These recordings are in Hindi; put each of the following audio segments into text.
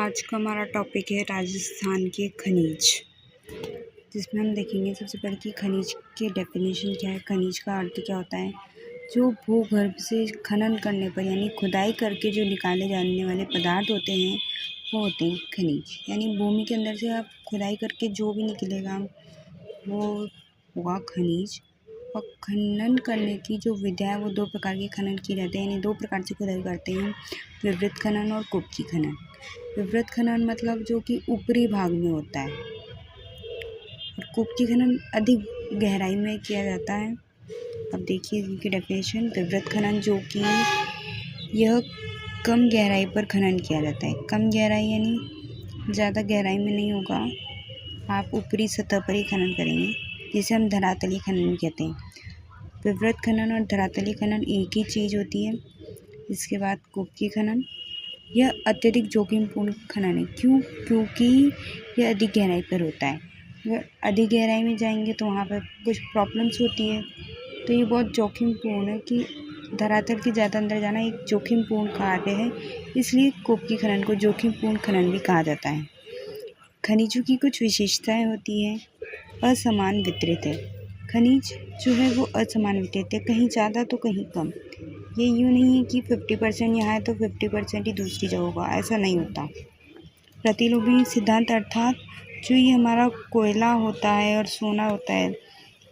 आज का हमारा टॉपिक है राजस्थान के खनिज, जिसमें हम देखेंगे सबसे पहले कि खनिज के डेफिनेशन क्या है, खनिज का अर्थ क्या होता है। जो भूगर्भ से खनन करने पर यानी खुदाई करके जो निकाले जाने वाले पदार्थ होते हैं वो होते हैं खनिज। यानी भूमि के अंदर से आप खुदाई करके जो भी निकलेगा वो होगा खनिज। और खनन करने की जो विधा है वो दो प्रकार के खनन किए जाते हैं, यानी दो प्रकार से खुदाई करते हैं, विवृत खनन और कुपकी खनन। विवृत खनन मतलब जो कि ऊपरी भाग में होता है, और कुपकी खनन अधिक गहराई में किया जाता है। अब देखिए इनकी डेफिनेशन। विवृत खनन जो कि यह कम गहराई पर खनन किया जाता है। कम गहराई यानी ज़्यादा गहराई में नहीं होगा, आप ऊपरी सतह पर ही खनन करेंगे, जिसे हम धरातलीय खनन कहते हैं। विवृत खनन और धरातलीय खनन एक ही चीज़ होती है। इसके बाद कुपकी खनन, यह अत्यधिक जोखिमपूर्ण खनन है। क्यों? क्योंकि यह अधिक गहराई पर होता है। अगर अधिक गहराई में जाएंगे तो वहाँ पर कुछ प्रॉब्लम्स होती है, तो ये बहुत जोखिमपूर्ण है कि धरातल के ज़्यादा अंदर जाना एक जोखिमपूर्ण कार्य है, इसलिए कुपकी खनन को जोखिमपूर्ण खनन भी कहा जाता है। खनिजों की कुछ विशेषताएं होती हैं। असमान वितरित है। खनिज जो है वो असमान वितरित है, कहीं ज़्यादा तो कहीं कम। ये यूँ नहीं है कि 50% यहाँ है तो 50% ही दूसरी जगह होगा, ऐसा नहीं होता। प्रतिलोमी सिद्धांत अर्थात जो ये हमारा कोयला होता है और सोना होता है,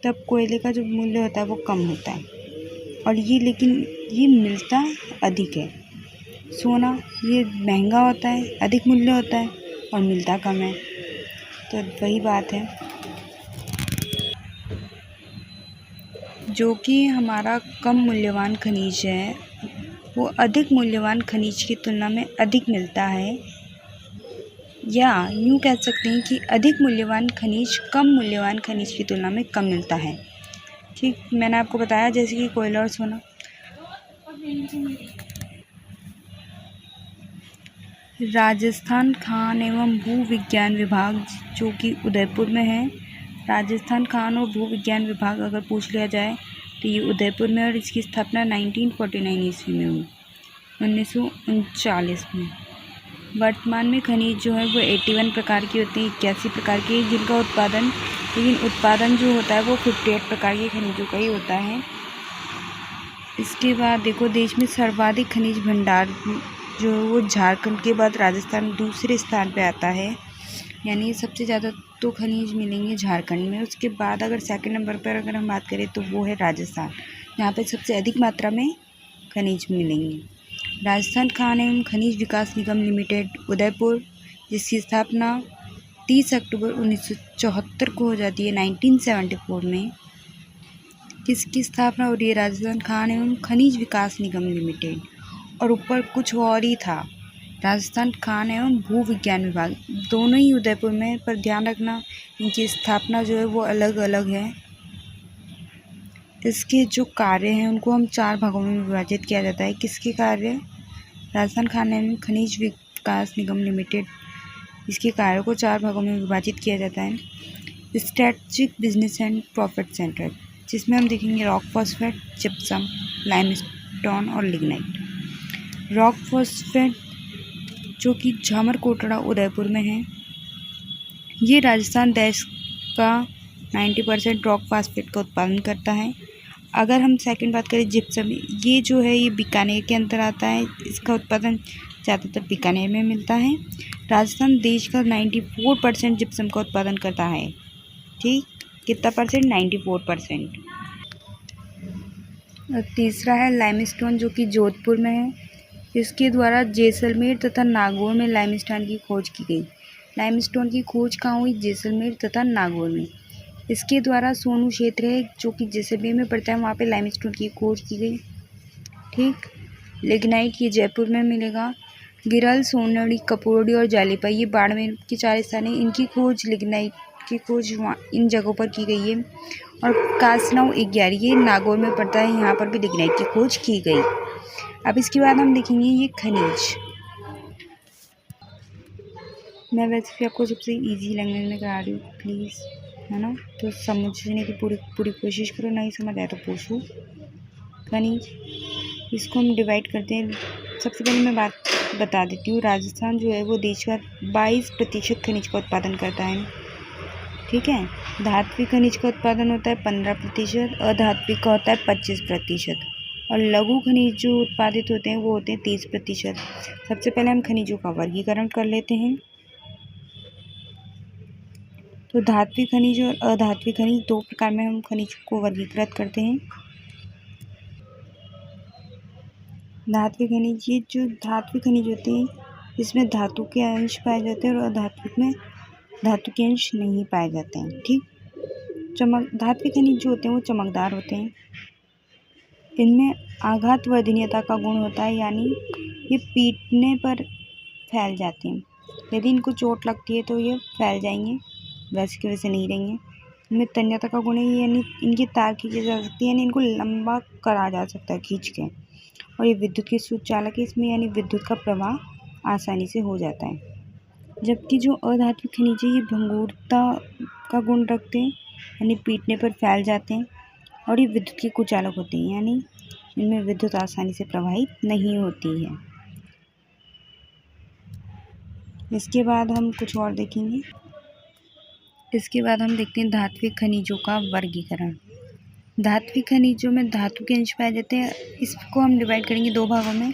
तब कोयले का जो मूल्य होता है वो कम होता है, और ये लेकिन ये मिलता अधिक है। सोना ये महंगा होता है, अधिक मूल्य होता है, और मिलता कम है। तो वही बात है, जो कि हमारा कम मूल्यवान खनिज है वो अधिक मूल्यवान खनिज की तुलना में अधिक मिलता है, या यूँ कह सकते हैं कि अधिक मूल्यवान खनिज कम मूल्यवान खनिज की तुलना में कम मिलता है। ठीक, मैंने आपको बताया जैसे कि कोयला और सोना। राजस्थान खान एवं भू विज्ञान विभाग जो कि उदयपुर में है, राजस्थान खान और भू विज्ञान विभाग अगर पूछ लिया जाए तो ये उदयपुर में, और इसकी स्थापना 1949 ईस्वी में हुई, 1939 में। वर्तमान में खनिज जो है वो 81 प्रकार की होती हैं, 81 प्रकार की, जिनका उत्पादन जो होता है वो 58 प्रकार के खनिजों का ही होता है। इसके बाद देखो, देश में सर्वाधिक खनिज भंडार जो है वो झारखंड के बाद राजस्थान दूसरे स्थान पे आता है, यानी सबसे ज़्यादा तो खनिज मिलेंगे झारखंड में। उसके बाद अगर सेकंड नंबर पर अगर हम बात करें तो वो है राजस्थान, जहाँ पे सबसे अधिक मात्रा में खनिज मिलेंगे। राजस्थान खान एवं खनिज विकास निगम लिमिटेड उदयपुर, जिसकी स्थापना 30 अक्टूबर 1974 को हो जाती है, 1974 में। किसकी स्थापना हो रही है? राजस्थान खान एवं खनिज विकास निगम लिमिटेड, और ऊपर कुछ और ही था, राजस्थान खान एवं भू विज्ञान विभाग, दोनों ही उदयपुर में, पर ध्यान रखना इनकी स्थापना जो है वो अलग अलग है। इसके जो कार्य हैं उनको हम 4 भागों में विभाजित किया जाता है। किसके कार्य? राजस्थान खान एवं खनिज विकास निगम लिमिटेड, इसके कार्यों को 4 भागों में विभाजित किया जाता है। Strategic business and profit centre, जिसमें हम देखेंगे रॉक फॉस्फेट, जिप्सम, लाइमस्टोन और लिग्नाइट। रॉक फॉस्फेट जो कि झामर कोटड़ा उदयपुर में है, ये राजस्थान देश का 90% रॉक फॉस्फेट का उत्पादन करता है। अगर हम सेकंड बात करें जिप्सम, ये जो है ये बीकानेर के अंदर आता है, इसका उत्पादन ज़्यादातर बीकानेर में मिलता है। राजस्थान देश का 94% जिप्सम का उत्पादन करता है। ठीक, कितना परसेंट? 94%। और तीसरा है लाइमस्टोन जो कि जोधपुर में है, इसके द्वारा जैसलमेर तथा नागौर में लाइमस्टोन की खोज की गई। लाइमस्टोन की खोज कहाँ हुई? जैसलमेर तथा नागौर में। इसके द्वारा सोनू क्षेत्र है जो कि जैसलमेर में पड़ता है, वहाँ पे लाइमस्टोन की खोज की गई। ठीक, लिग्नाइट ये जयपुर में मिलेगा। गिरल, सोनड़ी, कपोड़ी और जालीपा ये बाड़मेर के 4 स्थान हैं, इनकी खोज, लिग्नाइट की खोज वहाँ इन जगहों पर की गई है। और कासनाव 11 ये नागौर में पड़ता है, यहाँ पर भी लिग्नाइट की खोज की गई। अब इसके बाद हम देखेंगे ये खनिज। मैं वैसे भी आपको सबसे इजी लैंग्वेज में करा रही हूँ, प्लीज़, है ना, तो समझने की पूरी कोशिश करो, नहीं समझ आए तो पूछो। खनिज, इसको हम डिवाइड करते हैं सबसे पहले मैं बात बता देती हूँ, राजस्थान जो है वो देश का 22% खनिज का उत्पादन करता है, ठीक है। धात्विक खनिज का उत्पादन होता है 15%, अधात्विक का होता है 25%, और लघु खनिज जो उत्पादित होते हैं वो होते हैं 30%। सबसे पहले हम खनिजों का वर्गीकरण कर लेते हैं। तो धात्विक खनिज और अधात्विक खनिज 2 प्रकार में हम खनिज को वर्गीकृत करते हैं। धात्विक खनिज, ये जो धात्विक खनिज होते हैं इसमें धातु के अंश पाए जाते हैं और अधात्विक में धातु के अंश नहीं पाए जाते हैं, ठीक। धात्विक खनिज जो होते हैं वो चमकदार होते हैं। इनमें आघात वर्धनीयता का गुण होता है, यानी ये पीटने पर फैल जाते हैं। यदि इनको चोट लगती है तो ये फैल जाएंगे, वैसे के वैसे नहीं रहेंगे। इनमें तन्यता का गुण है, यानी इनकी तार खींची जा सकती है, यानी इनको लंबा करा जा सकता है खींच के। और ये विद्युत के सुचालक है इसमें, यानी विद्युत का प्रवाह आसानी से हो जाता है। जबकि जो अधात्विक खनिज है ये भंगुरता का गुण रखते हैं, यानी पीटने पर फैल जाते हैं, और ये विद्युत के कुचालक होते हैं, यानी इनमें विद्युत आसानी से प्रवाहित नहीं होती है। इसके बाद हम कुछ और देखेंगे। इसके बाद हम देखते हैं धात्विक खनिजों का वर्गीकरण। धात्विक खनिजों में धातु के अंश पाए जाते हैं। इसको हम डिवाइड करेंगे 2 भागों में,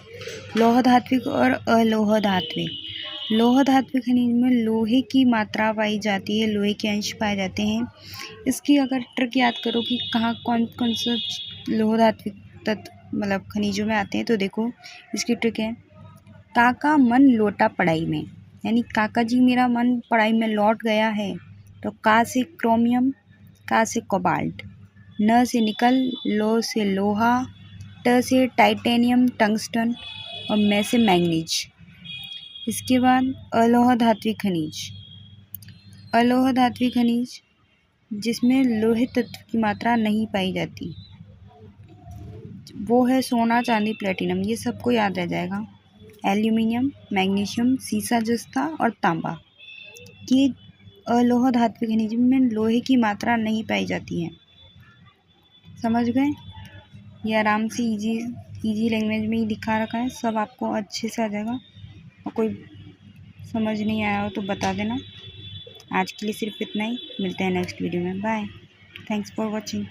लौह धात्विक और अलोह धात्विक। लौह धात्विक खनिज में लोहे की मात्रा पाई जाती है, लोहे के अंश पाए जाते हैं। इसकी अगर ट्रिक याद करो कि कहाँ कौन कौन सा लौह धात्विक तत्व मतलब खनिजों में आते हैं, तो देखो इसकी ट्रिक है, काका मन लोटा पढ़ाई में, यानी काका जी मेरा मन पढ़ाई में लौट गया है। तो का से क्रोमियम, का से कोबाल्ट, न से निकल, लो से लोहा, ट से टाइटेनियम टंगस्टन, और मैं से मैंगनीज। इसके बाद अलोह धात्विक खनिज। अलोह धात्विक खनिज जिसमें लोहे तत्व की मात्रा नहीं पाई जाती, वो है सोना, चांदी, प्लेटिनम, ये सबको याद रह जाएगा। एल्यूमिनियम, मैग्नीशियम, सीसा, जस्ता और तांबा, ये अलोह धात्विक खनिज में लोहे की मात्रा नहीं पाई जाती है। समझ गए? ये आराम से इजी लैंग्वेज में ही दिखा रखा है, सब आपको अच्छे से आ जाएगा। और कोई समझ नहीं आया हो तो बता देना। आज के लिए सिर्फ इतना ही, मिलते हैं नेक्स्ट वीडियो में। Bye, thanks for watching.